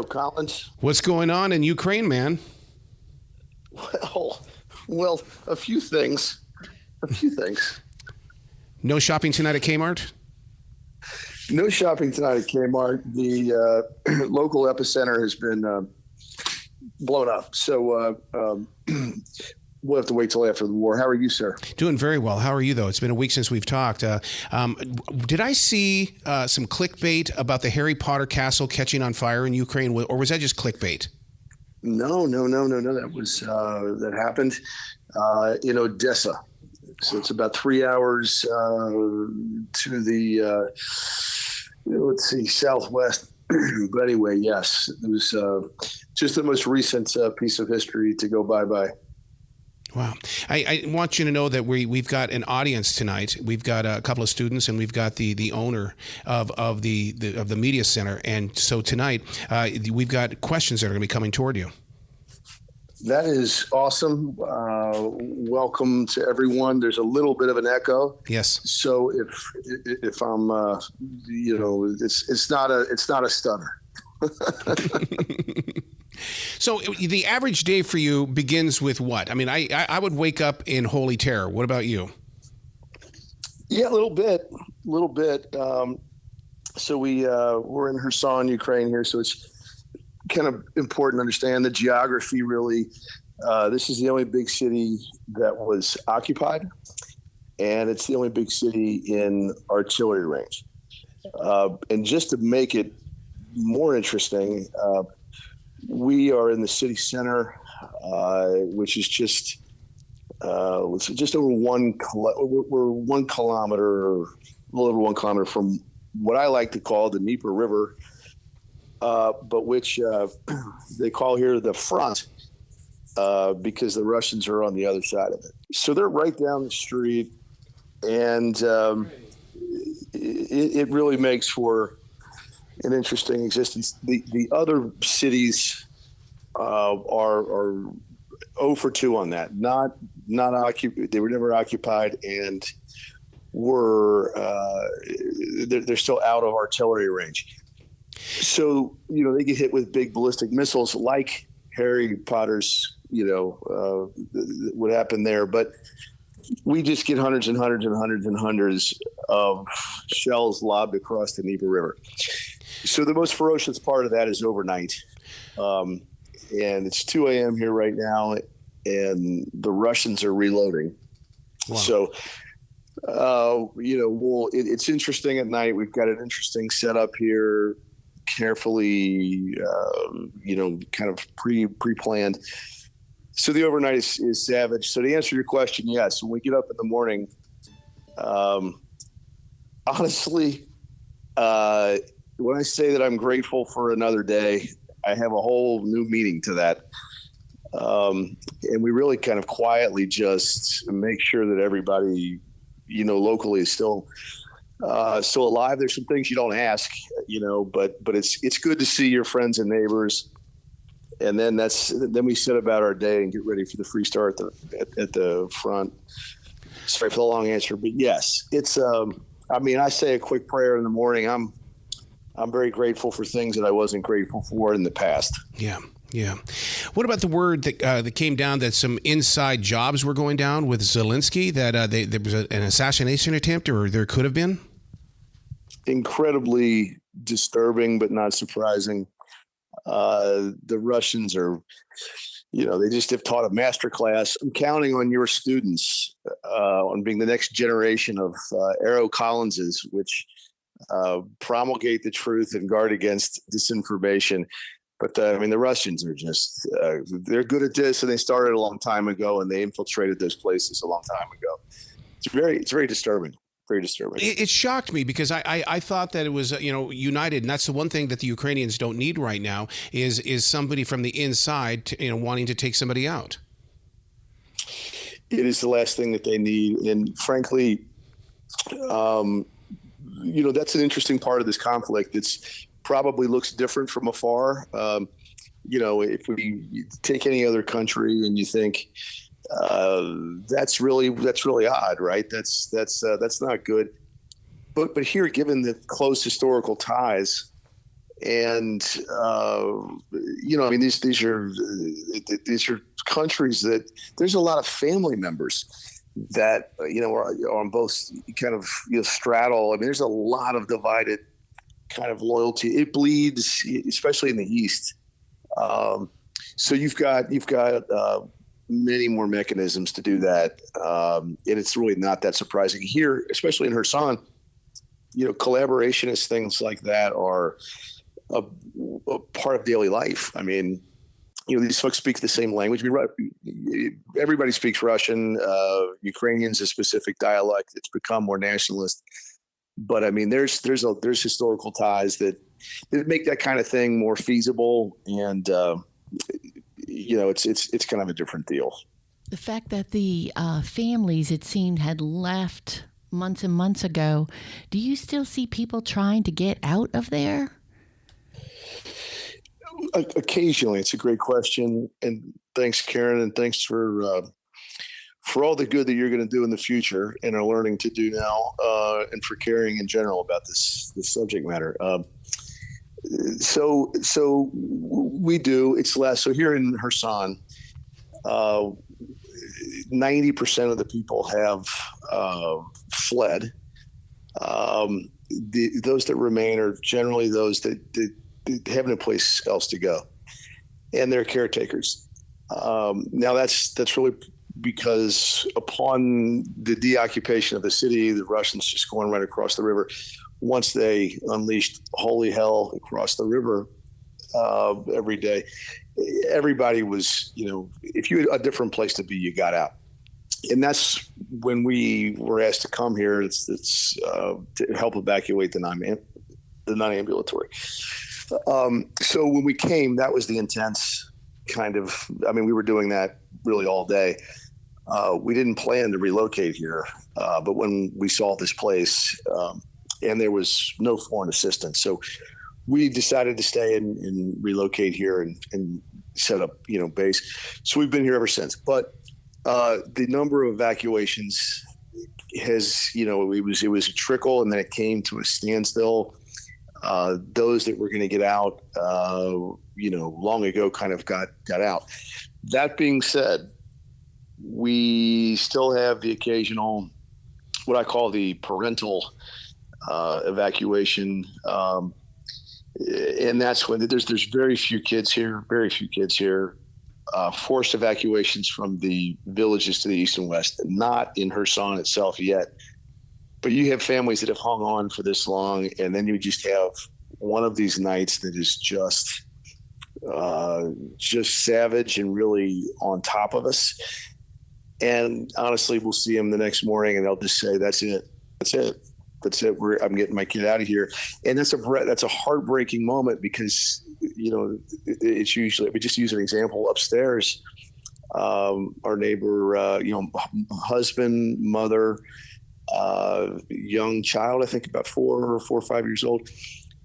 Collins. What's going on in Ukraine, man? Well, a few things. No shopping tonight at Kmart? No shopping tonight at Kmart. The local epicenter has been blown up. So we'll have to wait till after the war. How are you, sir? Doing very well. How are you, though? It's been a week since we've talked. Did I see some clickbait about the Harry Potter castle catching on fire in Ukraine, or was that just clickbait? No. That was that happened in Odessa. So it's about 3 hours to the southwest. But anyway, yes, it was just the most recent piece of history to go bye-bye. Wow. I want you to know that we've got an audience tonight. We've got a couple of students, and we've got the owner of the media center. And so tonight we've got questions that are going to be coming toward you. That is awesome. Welcome to everyone. There's a little bit of an echo. Yes. So if I'm, it's not a stutter. So the average day for you begins with what? I mean, I would wake up in holy terror. What about you? Yeah, a little bit. So we're in Kherson, Ukraine here. So it's kind of important to understand the geography, really. This is the only big city that was occupied, and it's the only big city in artillery range. And just to make it more interesting, we are in the city center, which is just over we're 1 kilometer, a little over 1 kilometer from what I like to call the Dnieper River, but which they call here the front because the Russians are on the other side of it. So they're right down the street, and it really makes for an interesting existence. The other cities are 0 for 2 on that. Not occupied. They were never occupied, and they're still out of artillery range. So they get hit with big ballistic missiles like Harry Potter's. What happened there, but we just get hundreds and hundreds and hundreds and hundreds of shells lobbed across the Dnieper River. So the most ferocious part of that is overnight. And it's 2 a.m. here right now, and the Russians are reloading. Wow. So, it's interesting at night. We've got an interesting setup here, carefully, kind of pre-planned. So the overnight is savage. So to answer your question, yes, when we get up in the morning, honestly, when I say that I'm grateful for another day, I have a whole new meaning to that. And we really kind of quietly just make sure that everybody, locally is still alive. There's some things you don't ask, but it's good to see your friends and neighbors. And then we set about our day and get ready for the free start at the front. Sorry for the long answer, but yes, it's. I say a quick prayer in the morning. I'm very grateful for things that I wasn't grateful for in the past. Yeah. What about the word that came down that some inside jobs were going down with Zelensky? That there was an assassination attempt, or there could have been. Incredibly disturbing, but not surprising. The Russians are, they just have taught a master class. I'm counting on your students on being the next generation of Arrow Collinses, which promulgate the truth and guard against disinformation. But the Russians are just they're good at this, and they started a long time ago, and they infiltrated those places a long time ago. It's very disturbing. Very disturbing. It shocked me because I thought that it was united, and that's the one thing that the Ukrainians don't need right now is somebody from the inside wanting to take somebody out. It is the last thing that they need, and frankly, that's an interesting part of this conflict. It's probably looks different from afar. If we take any other country and you think. That's really odd, right? That's not good. But here, given the close historical ties, And I mean, these are countries that there's a lot of family members that are on both kind of straddle. I mean, there's a lot of divided kind of loyalty. It bleeds, especially in the East. So you've got many more mechanisms to do that, and it's really not that surprising here, especially in Kherson. Collaborationist things like that are a part of daily life. I mean, these folks speak the same language. Everybody speaks Russian. Ukrainians, a specific dialect. It's become more nationalist. But I mean, there's historical ties that make that kind of thing more feasible, and it's kind of a different deal. The fact that the families, it seemed, had left months and months ago. Do you still see people trying to get out of there? Occasionally. It's a great question, and thanks, Karen, and thanks for all the good that you're going to do in the future and are learning to do now, and for caring in general about this subject matter. So we do. It's less. So here in Kherson, 90% of the people have fled. Those that remain are generally those that have no place else to go, and they're caretakers. Now that's really because upon the deoccupation of the city, the Russians just going right across the river. Once they unleashed holy hell across the river every day, everybody was, if you had a different place to be, you got out. And that's when we were asked to come here. It's to help evacuate the non-ambulatory. So when we came, that was the intense kind of, I mean, we were doing that really all day. We didn't plan to relocate here, but when we saw this place, and there was no foreign assistance, so we decided to stay and relocate here and set up, base. So we've been here ever since. But the number of evacuations has, it was a trickle, and then it came to a standstill. Those that were going to get out, long ago kind of got out. That being said, we still have the occasional, what I call the parental evacuation. And that's when there's very few kids here. Forced evacuations from the villages to the east and west, not in Kherson itself yet. But you have families that have hung on for this long, and then you just have one of these nights that is just savage and really on top of us. And honestly, we'll see them the next morning, and they'll just say, "That's it. I'm getting my kid out of here." And that's a heartbreaking moment because it's usually, we just use an example upstairs. Our neighbor, husband, mother, young child, I think about 4 or 5 years old.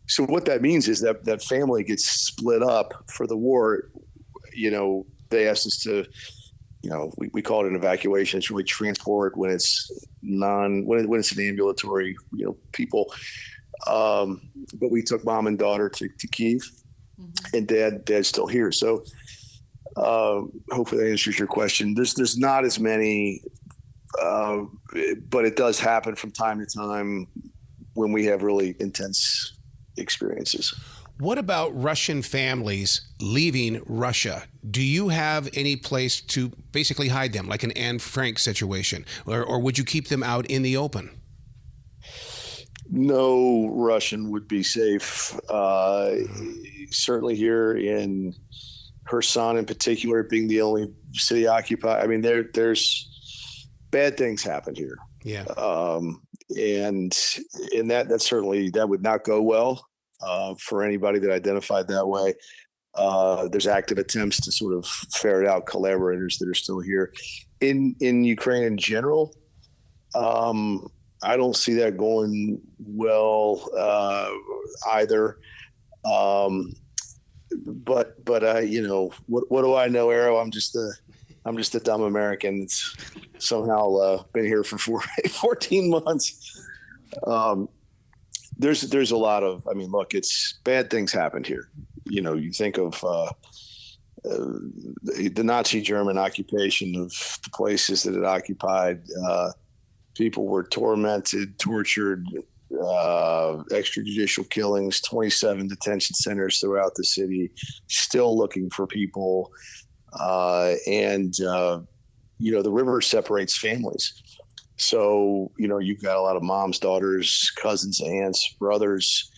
So what that means is that family gets split up for the war. They asked us to, we call it an evacuation. It's really transport when it's when it's an ambulatory, people. But we took mom and daughter to Kyiv, mm-hmm. and dad's still here. So hopefully that answers your question. There's not as many, but it does happen from time to time when we have really intense experiences. What about Russian families leaving Russia? Do you have any place to basically hide them, like an Anne Frank situation, or would you keep them out in the open? No Russian would be safe. Certainly here in Kherson in particular, being the only city occupied. I mean, there's bad things happen here. Yeah. And that certainly, that would not go well for anybody that identified that way. There's active attempts to sort of ferret out collaborators that are still here. In Ukraine in general, I don't see that going well either. But what do I know, Arrow? I'm just a dumb American that's somehow been here for 14 months. there's a lot of, I mean, look, it's bad things happened here. You think of the Nazi German occupation of the places that it occupied. People were tormented, tortured, extrajudicial killings, 27 detention centers throughout the city, still looking for people. And the river separates families. So, you've got a lot of moms, daughters, cousins, aunts, brothers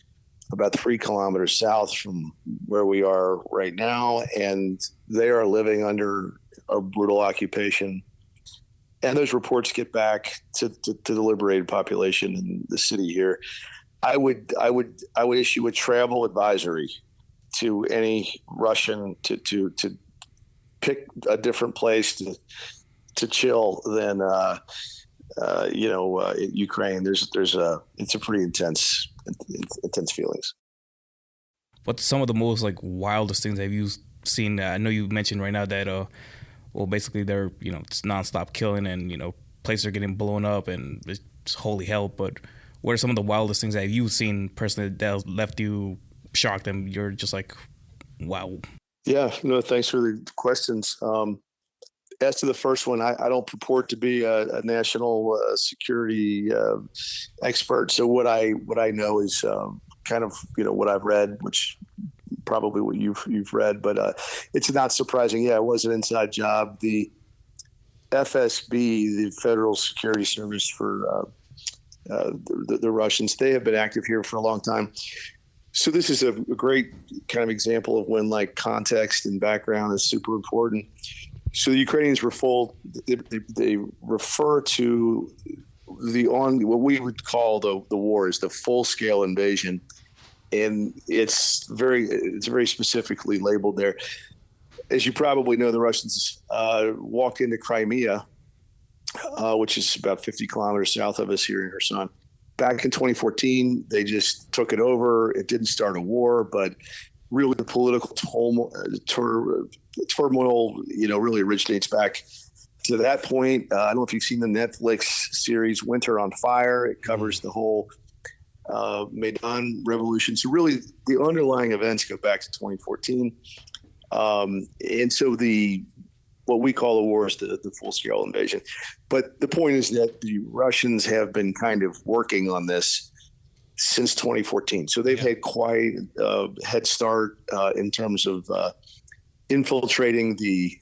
about 3 kilometers south from where we are right now. And they are living under a brutal occupation. And those reports get back to the liberated population in the city here. I would issue a travel advisory to any Russian to pick a different place to chill than Ukraine. It's a pretty intense feelings. What's some of the most wildest things have you seen? I know you mentioned right now that basically they're it's nonstop killing and places are getting blown up and it's holy hell. But what are some of the wildest things that you've seen personally that left you shocked and you're just like, wow? Yeah, thanks for the questions. As to the first one, I don't purport to be a national security expert. So what I know is kind of what I've read, which probably what you've read, but it's not surprising. Yeah, it was an inside job. The FSB, the Federal Security Service for the Russians, they have been active here for a long time. So this is a great kind of example of when context and background is super important. So the Ukrainians they refer to what we would call the war as the full-scale invasion. And it's very specifically labeled there. As you probably know, the Russians walked into Crimea, which is about 50 kilometers south of us here in Kherson. Back in 2014, they just took it over. It didn't start a war, but really the political turmoil, really originates back to that point. I don't know if you've seen the Netflix series Winter on Fire. It covers the whole Maidan revolution. So really the underlying events go back to 2014. And so what we call the war is the full-scale invasion. But the point is that the Russians have been kind of working on this since 2014. So they've had quite a head start in terms of infiltrating the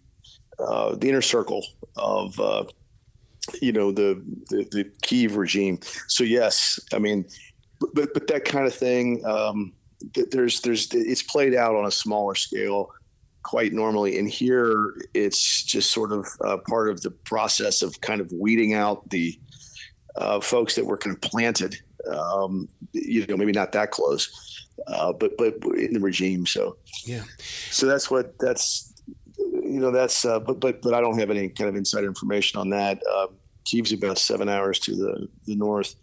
inner circle of the Kyiv regime. So yes, I mean, but that kind of thing, it's played out on a smaller scale quite normally. And here it's just sort of part of the process of kind of weeding out the folks that were kind of planted, maybe not that close, but in the regime. So, yeah. So but I don't have any kind of inside information on that. Kyiv's about 7 hours to the north.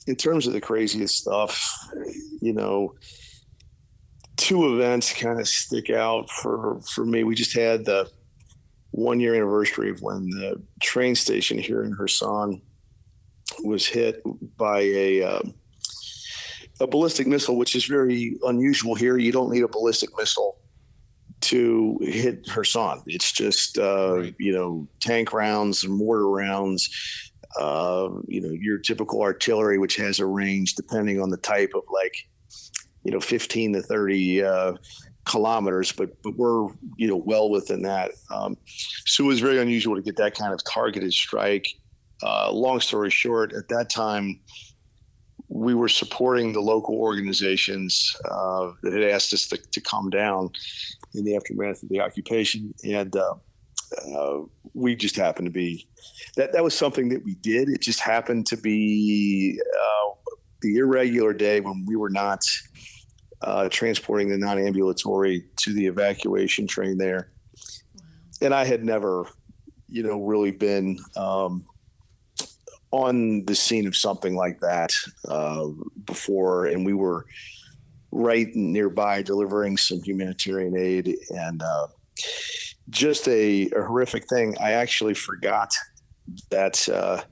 In terms of the craziest stuff, 2 events kind of stick out for me. We just had the 1-year anniversary of when the train station here in Kherson was hit by a ballistic missile, which is very unusual here. You don't need a ballistic missile to hit Kherson. It's just, tank rounds and mortar rounds, your typical artillery, which has a range depending on the type of 15 to 30 kilometers, but we're, well within that. So it was very unusual to get that kind of targeted strike. Long story short, at that time, we were supporting the local organizations that had asked us to come down in the aftermath of the occupation. And we just happened to be, that was something that we did. It just happened to be the irregular day when we were not transporting the non-ambulatory to the evacuation train there. And I had never, really been on the scene of something like that before. And we were right nearby delivering some humanitarian aid, and just a horrific thing. I actually forgot that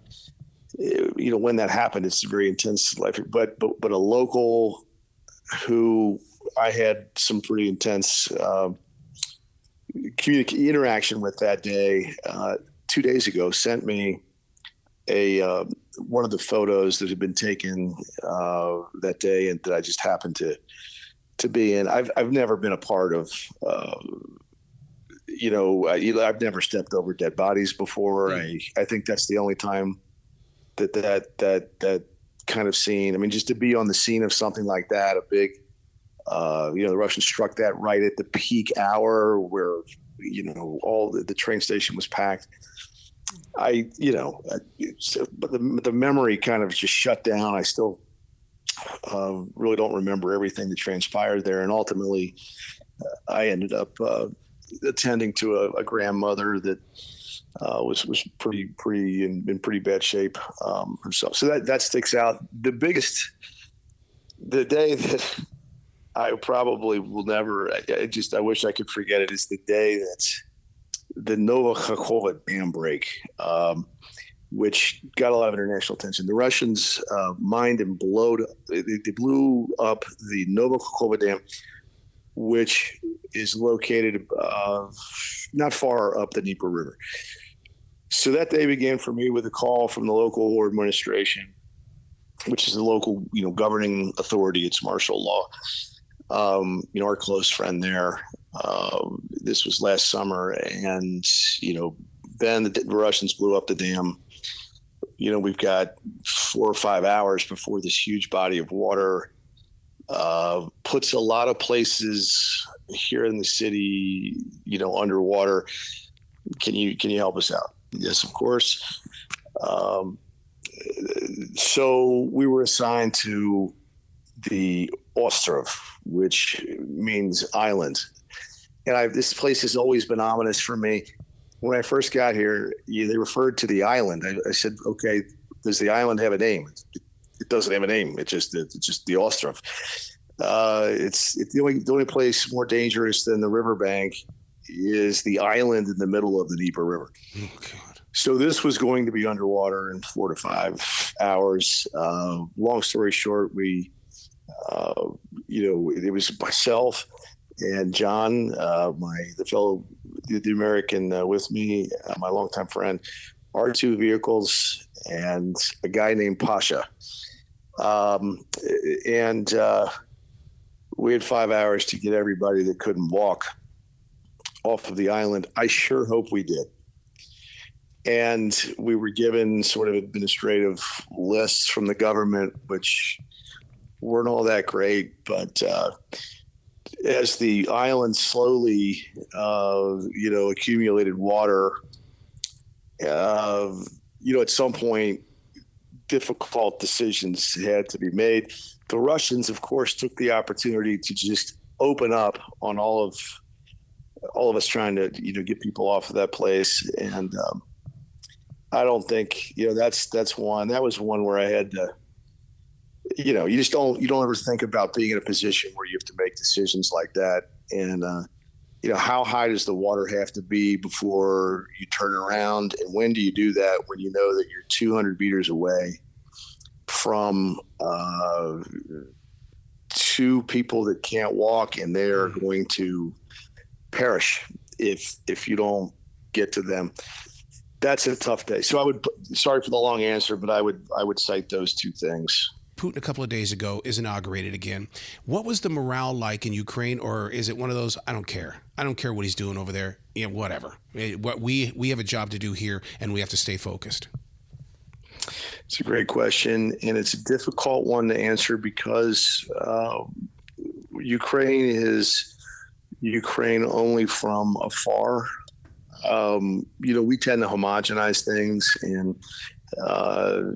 when that happened, it's very intense life. But a local who I had some pretty intense interaction with that day, 2 days ago, sent me one of the photos that had been taken that day, and that I just happened to be in. I've never been a part of. I've never stepped over dead bodies before. I think that's the only time that kind of scene. I mean, just to be on the scene of something like that, a big, the Russians struck that right at the peak hour where, all the train station was packed. But the memory kind of just shut down. I still really don't remember everything that transpired there. And ultimately, I ended up attending to a grandmother that was pretty in pretty bad shape herself. So that sticks out. The day that I probably will never, I wish I could forget it, is the day that's the Nova Kakhovka dam break, which got a lot of international attention. The Russians mined and they blew up the Nova Kakhovka dam, which is located not far up the Dnieper River. So that day began for me with a call from the local administration, which is the local, governing authority. It's martial law. Our close friend there. This was last summer, and then the Russians blew up the dam. We've got 4 or 5 hours before this huge body of water puts a lot of places here in the city, underwater. Can you help us out? Yes, of course. So we were assigned to the Ostrov, which means island. And this place has always been ominous for me. When I first got here, they referred to the island. I said, okay, does the island have a name? It doesn't have a name. It's just the Ostrov. It's the only place more dangerous than the riverbank is the island in the middle of the Dnieper River. Oh, God. So this was going to be underwater in 4 to 5 hours. Long story short, it was myself and John, the American with me, my longtime friend, our 2 vehicles, and a guy named Pasha. We had 5 hours to get everybody that couldn't walk off of the island. I sure hope we did. And we were given sort of administrative lists from the government, which weren't all that great. But as the island slowly, accumulated water, at some point, difficult decisions had to be made. The Russians, of course, took the opportunity to just open up on all of us trying to, get people off of that place. And I don't think, that's one. That was one where I had to, you don't ever think about being in a position where you have to make decisions like that. And, how high does the water have to be before you turn around? And when do you do that? When you know that you're 200 meters away from 2 people that can't walk, and they're going to perish if you don't get to them. That's a tough day. So sorry for the long answer, but I would cite those 2 things. Putin a couple of days ago is inaugurated again. What was the morale like in Ukraine, or is it one of those, I don't care what he's doing over there, whatever. What we have a job to do here, and we have to stay focused? It's a great question, and it's a difficult one to answer because Ukraine is Ukraine only from afar. We tend to homogenize things, and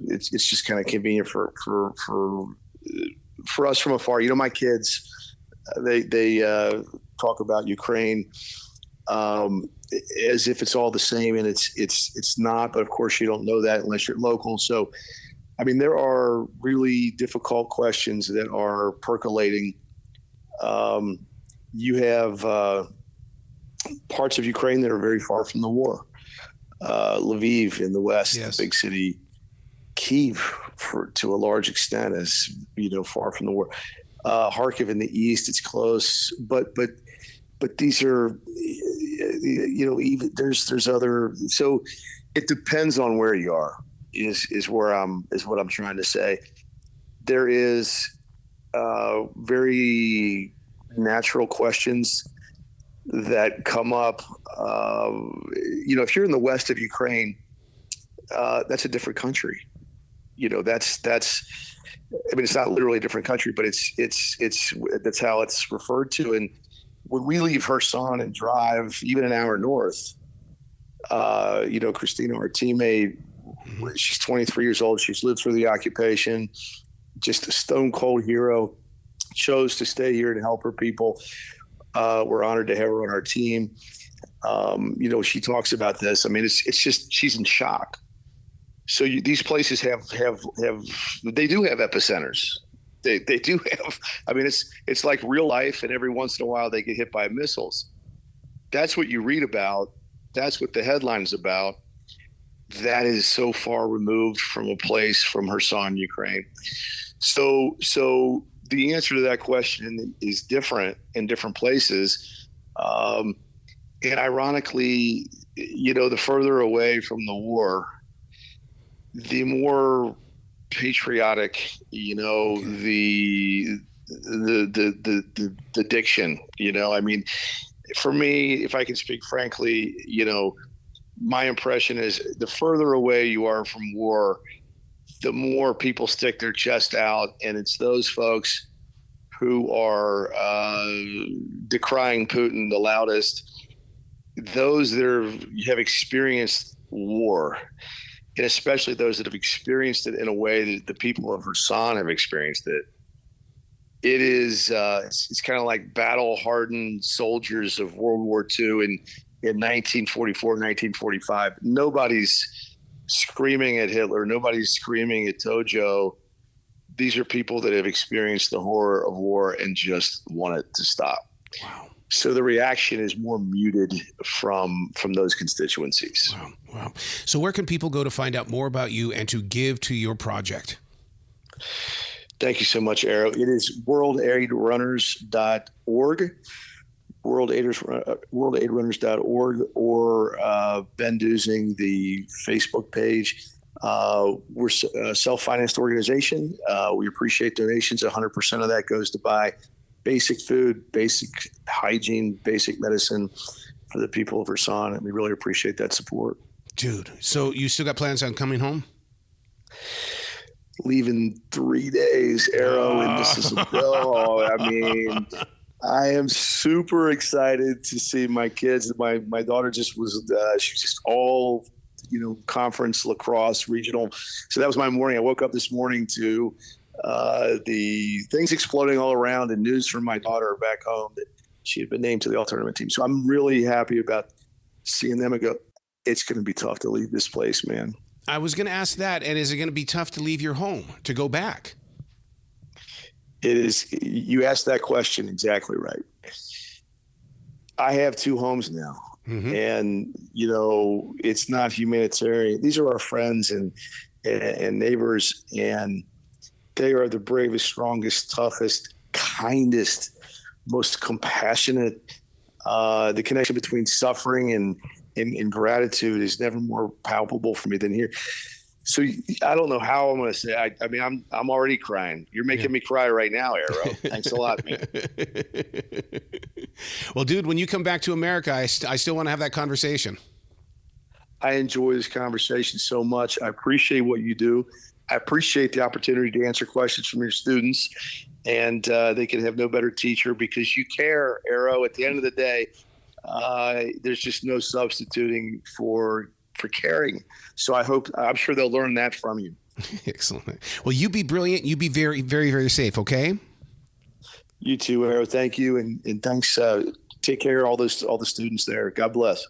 it's just kind of convenient for us from afar. My kids, they talk about Ukraine as if it's all the same, and it's not. But of course, you don't know that unless you're local. So, there are really difficult questions that are percolating. You have parts of Ukraine that are very far from the war. Lviv in the west, yes. The big city. Kyiv, to a large extent, is far from the war. Kharkiv in the east, it's close, but these are even there's other. So it depends on where you are. Is what I'm trying to say. There is very natural questions that come up. If you're in the west of Ukraine, that's a different country. That's. I mean, it's not literally a different country, but it's that's how it's referred to. And when we leave Kherson and drive even an hour north, Christina, our teammate, she's 23 years old. She's lived through the occupation, just a stone cold hero, chose to stay here and help her people. We're honored to have her on our team. She talks about this. I mean, it's just, she's in shock. So these places they do have epicenters. They do have, I mean, it's like real life, and every once in a while they get hit by missiles. That's what you read about. That's what the headline is about. That is so far removed from a place from Kherson, Ukraine. So the answer to that question is different in different places. And ironically, the further away from the war, the more patriotic, the diction, I mean, for me, if I can speak frankly, my impression is the further away you are from war, the more people stick their chest out. And it's those folks who are decrying Putin the loudest, those that have experienced war, and especially those that have experienced it in a way that the people of Kherson have experienced it. It is it's kind of like battle-hardened soldiers of World War II in 1944, 1945. Nobody's screaming at Hitler. Nobody's screaming at Tojo. These are people that have experienced the horror of war and just want it to stop. Wow. So the reaction is more muted from those constituencies. Wow. So where can people go to find out more about you and to give to your project? Thank you so much, Arrow. It is worldaidrunners.org, worldaidrunners.org, or Ben Dusing, the Facebook page. We're a self-financed organization. We appreciate donations. 100% of that goes to buy basic food, basic hygiene, basic medicine for the people of Kherson, and we really appreciate that support. Dude, so you still got plans on coming home? Leaving 3 days, Arrow, and this is I am super excited to see my kids. My daughter just was she was just all conference, lacrosse, regional. So that was my morning. I woke up this morning to the things exploding all around and news from my daughter back home that she had been named to the all-tournament team. So I'm really happy about seeing them and go, it's going to be tough to leave this place, man. I was going to ask that. And is it going to be tough to leave your home, to go back? It is. You asked that question exactly right. I have 2 homes now. Mm-hmm. And, it's not humanitarian. These are our friends and neighbors, and they are the bravest, strongest, toughest, kindest, most compassionate. The connection between suffering and gratitude is never more palpable for me than here. So I don't know how I'm going to say. I mean, I'm already crying. You're making me cry right now, Arrow. Thanks a lot, man. Well, dude, when you come back to America, I still want to have that conversation. I enjoy this conversation so much. I appreciate what you do. I appreciate the opportunity to answer questions from your students, and they can have no better teacher because you care, Arrow. At the end of the day, there's just no substituting for caring. So I'm sure they'll learn that from you. Excellent. Well, you be brilliant. You be very, very, very safe. Okay. You too, Arrow. Thank you. And thanks. Take care of all the students there. God bless.